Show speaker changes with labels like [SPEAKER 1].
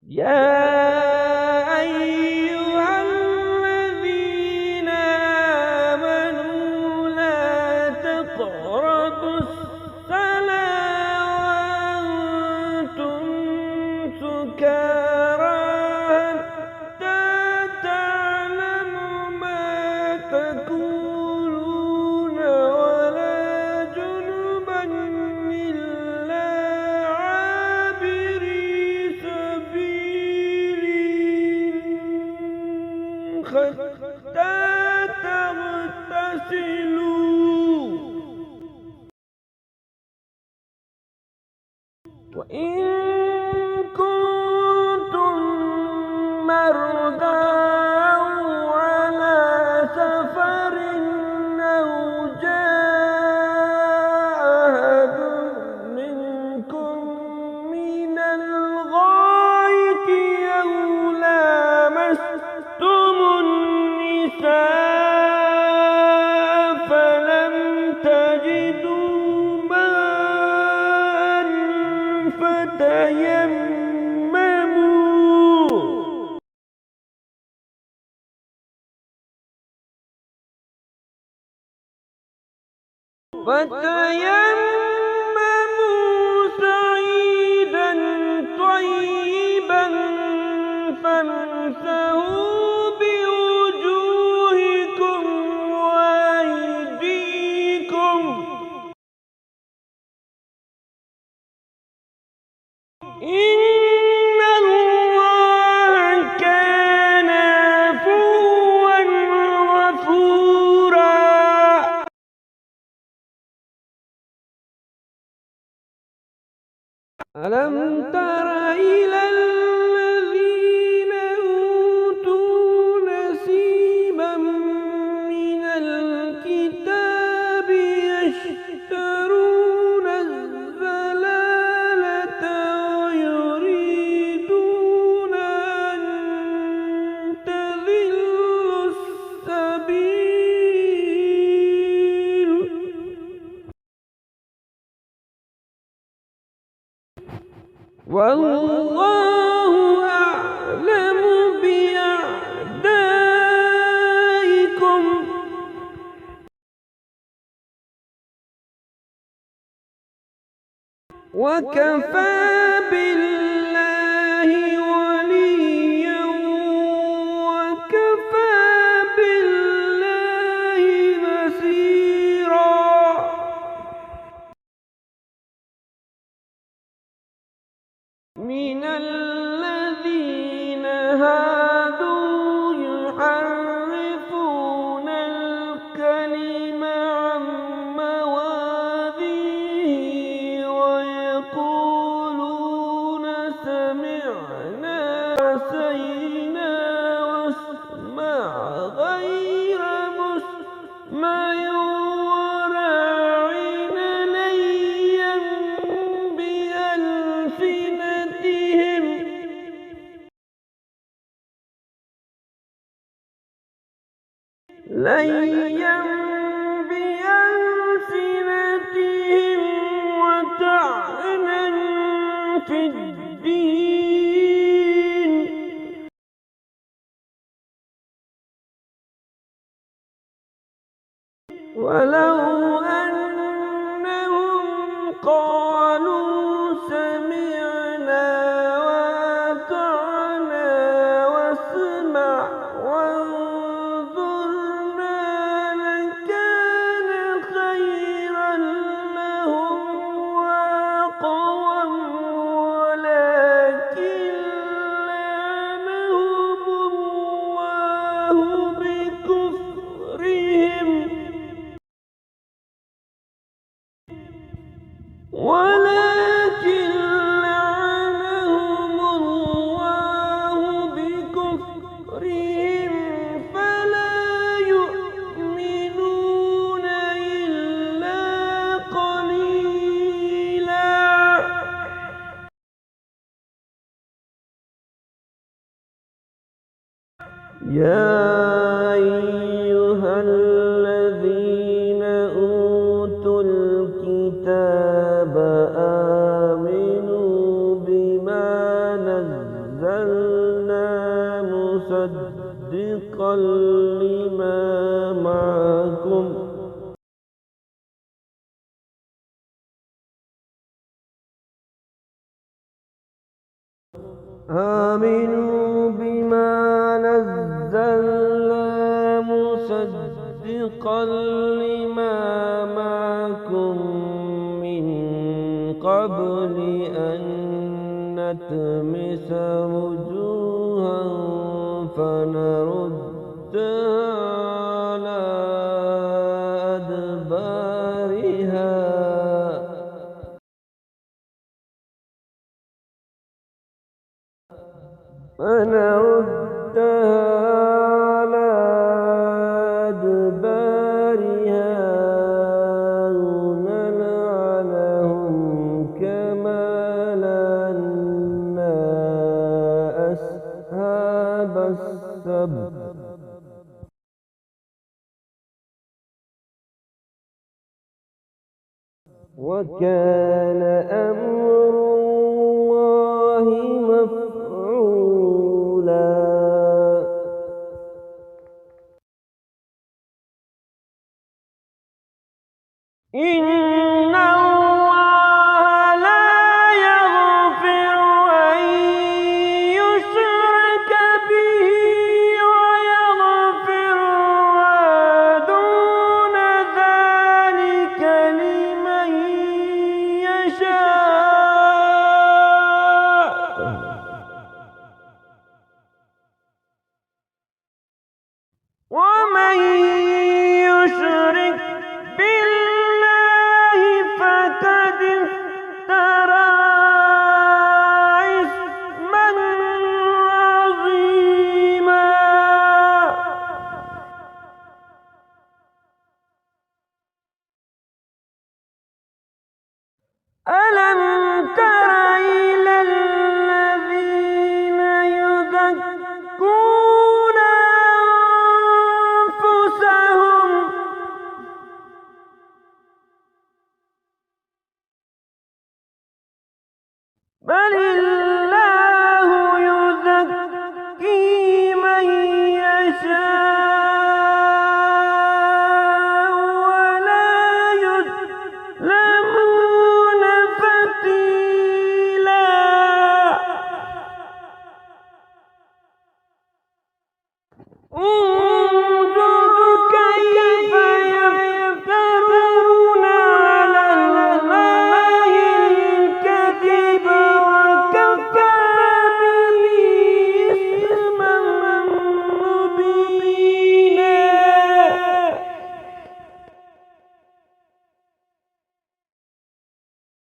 [SPEAKER 1] يا أيها الذين آمنوا لا تقربوا الصلاة وأنتم سكارى حتى تعلموا ما تقولون ولا جنبا إلا عابري سبيل حتى تغتسلوا، وإن كنتم مرضى أو على سفر أو جاء أحد منكم من الغائط أو لامستم النساء فلم تجدوا ماء فتيمموا صعيدا طيبا فامسحوا بوجوهكم وأيديكم، إن الله كان عفوا غفورا. ألم تر إلى الذين أوتوا نصيبا من الكتاب يشترون الضلالة ويريدون أن تضلوا السبيل، والله أعلم بأعدائكم وكفى بالله وليا وكفى بالله نصيرا. من الذين هادوا يحرفون الكلم عن مواضعه ويقولون سمعنا وعصينا واسمع غير مسمع وراعنا ليا بألسنتهم وطعنا في الدين، ولو أنهم قالوا سمعنا وأطعنا واسمع وانظرنا لكان خيرا لهم وأقوم، ولكن لعنهم الله بكفرهم فلا يؤمنون إلا قليلا. يا أيها الذين أوتوا الكتاب آمنوا بما نزلنا نزلنا مصدقا لما معكم آمنوا بما نزلنا مصدقا لما معكم من قبل أن نطمس وجوها فنردها على أدبارها نلعنهم كما لعنا أصحاب السبت وكان أمر الله مفعولا إن الله لا يغفر أن يشرك به ويغفر ما دون ذلك لمن يشاء ومن يشرك بالله فقد افترى إثما عظيما ألم تر إلى الذين يزكون أنفسهم بل الله يزكي من يشاء ولا يظلمون فتيلا إن